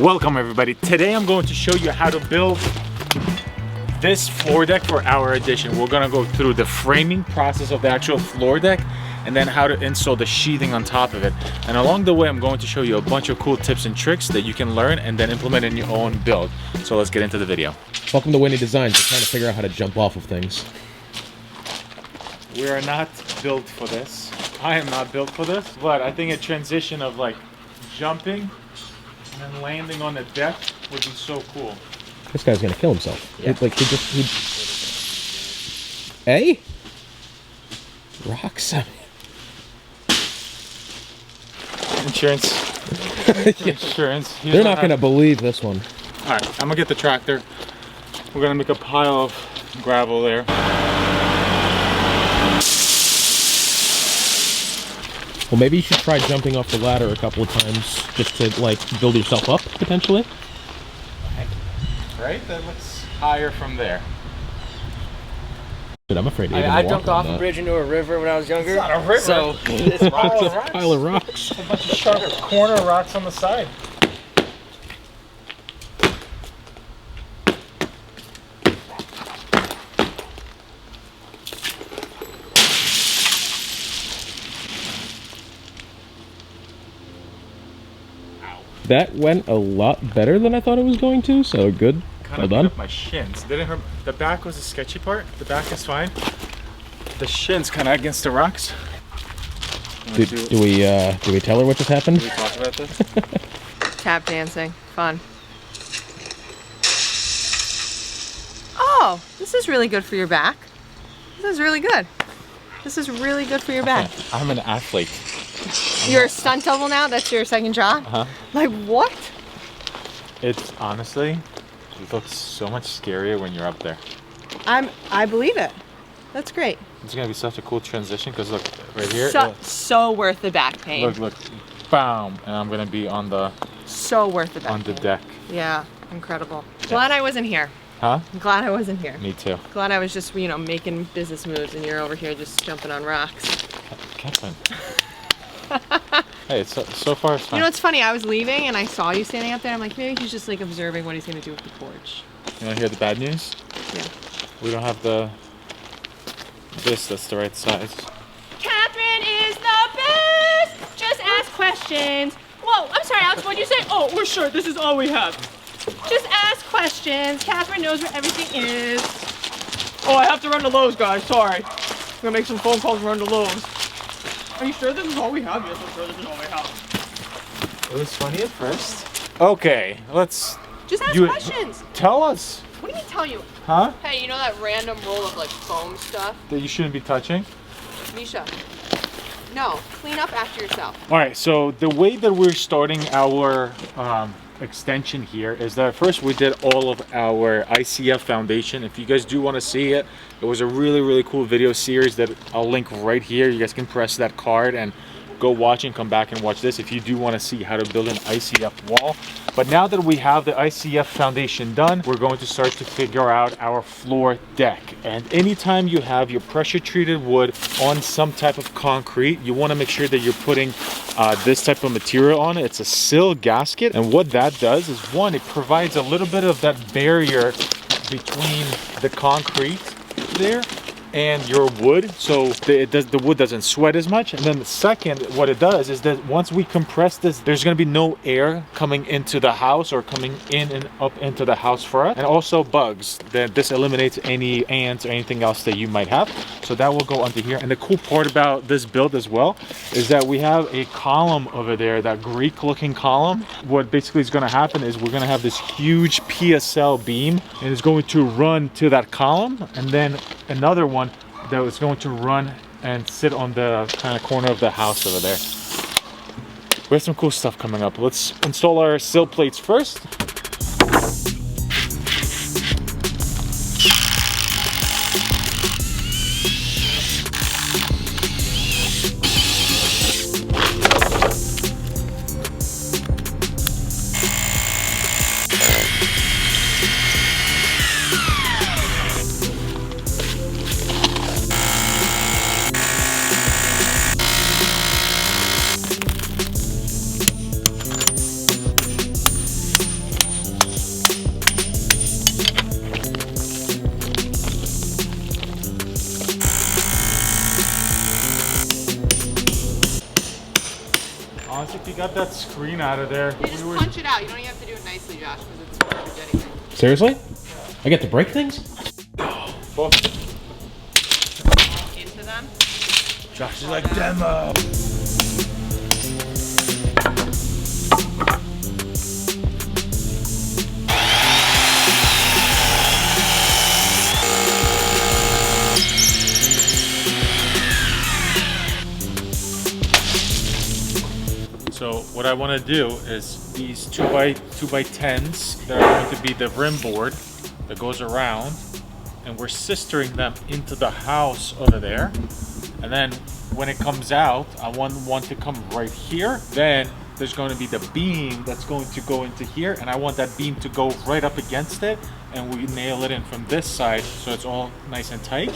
Welcome everybody. Today I'm going to show you how to build this floor deck for our addition. We're gonna go through the framing process of the actual floor deck and then how to install the sheathing on top of it. And along the way, I'm going to show you a bunch of cool tips and tricks that you can learn and then implement in your own build. So let's get into the video. Welcome to WINNI Designs. We're trying to figure out how to jump off of things. We are not built for this. I am not built for this, but I think a transition of like jumping and then landing on the deck would be so cool. This guy's gonna kill himself. Yeah. Hey? Rocks. Insurance. Insurance. They're not gonna believe this one. All right, I'm gonna get the tractor. We're gonna make a pile of gravel there. Well, maybe you should try jumping off the ladder a couple of times just to like build yourself up potentially. Right? That looks higher from there. Dude, I'm afraid to even I walk jumped on off that. a bridge into a river when I was younger. It's not a river. So It's a pile of rocks. Pile of rocks. A bunch of sharp corner rocks on the side. That went a lot better than I thought it was going to, so good. Kind Well of done. beat up my shins. Didn't hurt. The back was the sketchy part. The back is fine. The shins kind of against the rocks. Do we tell her what just happened? Did we talk about this? Tap dancing, fun. Oh, this is really good for your back. This is really good. This is really good for your back. I'm an athlete. You're a stunt double now? That's your second job? Uh-huh. Like what? It's honestly, it looks so much scarier when you're up there. I believe it. That's great. It's gonna be such a cool transition because look, right here. So worth the back pain. Look, bam, and I'm gonna be on the So worth the back on the pain. deck. Yeah, incredible. Glad I wasn't here. Huh? Glad I wasn't here. Me too. Glad I was just, you know, making business moves and you're over here just jumping on rocks. Catherine. Hey, so far it's fine. You know, it's funny. I was leaving and I saw you standing up there. I'm like, maybe he's just like observing what he's gonna do with the porch. You wanna hear the bad news? Yeah. We don't have that's the right size. Catherine is the best. Just ask questions. Whoa, I'm sorry, Alex. What'd you say? Oh, we're sure this is all we have. Just ask questions. Catherine knows where everything is. Oh, I have to run to Lowe's, guys. Sorry. I'm gonna make some phone calls and run to Lowe's. Are you sure this is all we have? Yes, I'm sure this is all we have. It was funny at first. Okay, let's. Just ask You- questions. Tell us. What do you mean tell you? Huh? Hey, you know that random roll of like foam stuff? That you shouldn't be touching? Misha. No, clean up after yourself. All right, so the way that we're starting our extension here is that first we did all of our ICF foundation. If you guys do want to see it, it was a really cool video series that I'll link right here. You guys can press that card and go watch and come back and watch this if you do want to see how to build an ICF wall. But now that we have the ICF foundation done, we're going to start to figure out our floor deck. And anytime you have your pressure treated wood on some type of concrete, you want to make sure that you're putting this type of material on it. It's a sill gasket, and what that does is, one, it provides a little bit of that barrier between the concrete there and your wood, so the wood doesn't sweat as much. And then the second, what it does is that once we compress this, there's going to be no air coming into the house or coming in and up into the house for us, and also bugs. That this eliminates any ants or anything else that you might have, so that will go under here. And the cool part about this build as well is that we have a column over there, that Greek looking column. What basically is going to happen is we're going to have this huge PSL beam, and it's going to run to that column, and then another one that is going to run and sit on the kind of corner of the house over there. We have some cool stuff coming up. Let's install our sill plates first. you got that screen out of there. You just punch it out. You don't even have to do it nicely, Josh, because it's garbage anyway. Seriously? I get to break things? Well, Into them. Josh is like, demo. So what I want to do is these 2x10s that are going to be the rim board that goes around, and we're sistering them into the house over there. And then when it comes out, I want one to come right here. Then there's going to be the beam that's going to go into here, and I want that beam to go right up against it, and we nail it in from this side so it's all nice and tight.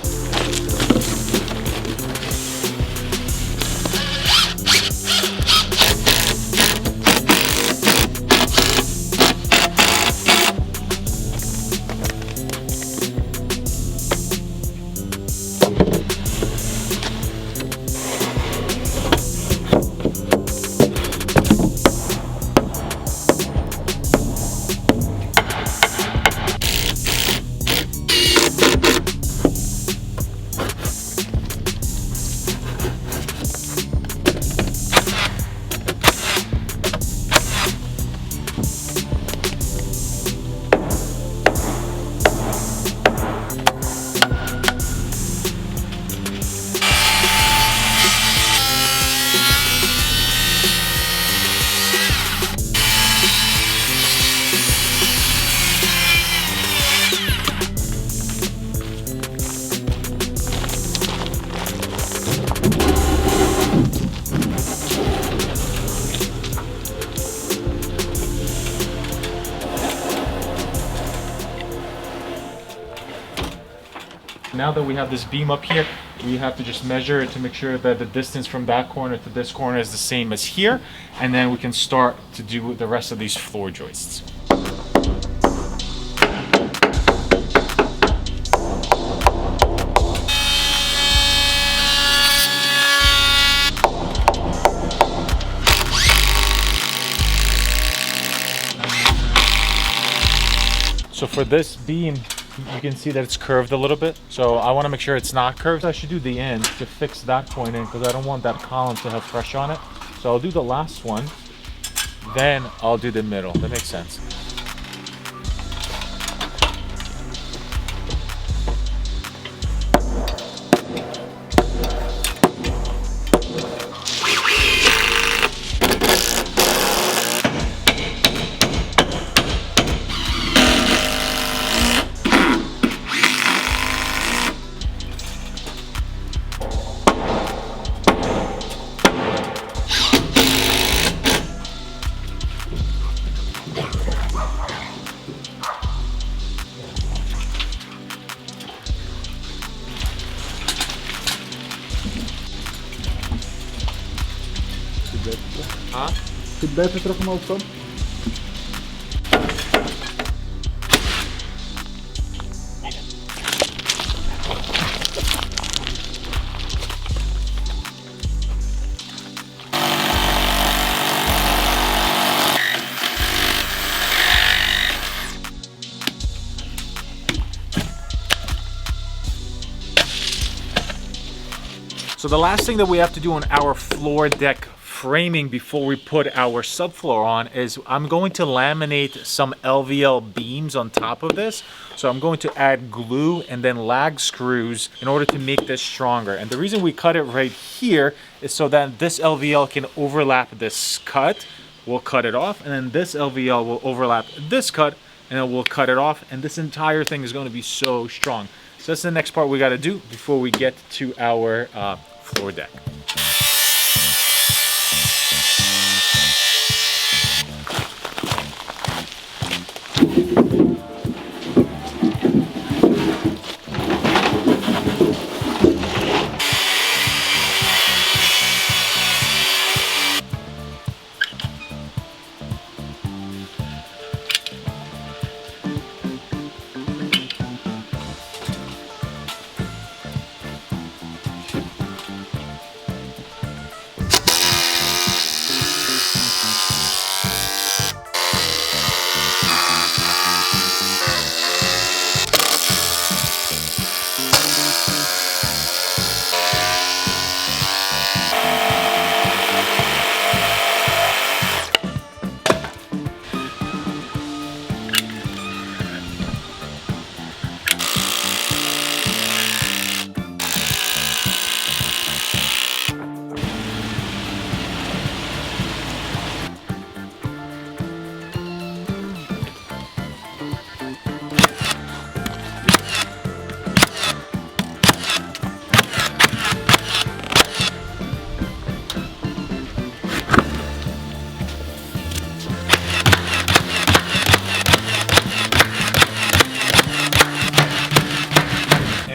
Now that we have this beam up here, we have to just measure it to make sure that the distance from that corner to this corner is the same as here, and then we can start to do the rest of these floor joists. So for this beam, you can see that it's curved a little bit. So I want to make sure it's not curved. I should do the end to fix that point in, because I don't want that column to have pressure on it. So I'll do the last one, then I'll do the middle. That makes sense. Huh? Zit beter terug omhoog van? So the last thing that we have to do on our floor deck framing before we put our subfloor on is I'm going to laminate some LVL beams on top of this. So I'm going to add glue and then lag screws in order to make this stronger. And the reason we cut it right here is so that this LVL can overlap this cut. We'll cut it off, and then this LVL will overlap this cut, and then we'll cut it off, and this entire thing is going to be so strong. So that's the next part we got to do before we get to our floor deck.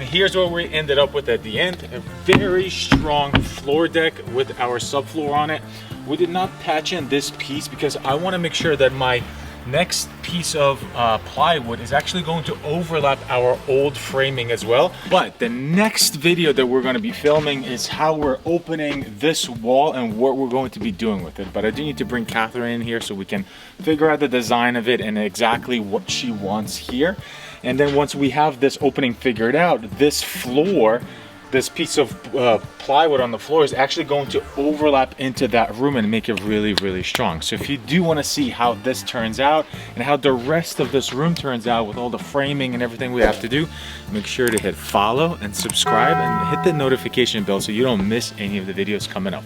here's what we ended up with at the end. A very strong floor deck with our subfloor on it. We did not patch in this piece because I want to make sure that my next piece of plywood is actually going to overlap our old framing as well. But the next video that we're going to be filming is how we're opening this wall and what we're going to be doing with it. But I do need to bring Catherine in here so we can figure out the design of it and exactly what she wants here. And then once we have this opening figured out, this floor, this piece of plywood on the floor is actually going to overlap into that room and make it really, really strong. So if you do want to see how this turns out and how the rest of this room turns out with all the framing and everything we have to do, make sure to hit follow and subscribe and hit the notification bell so you don't miss any of the videos coming up.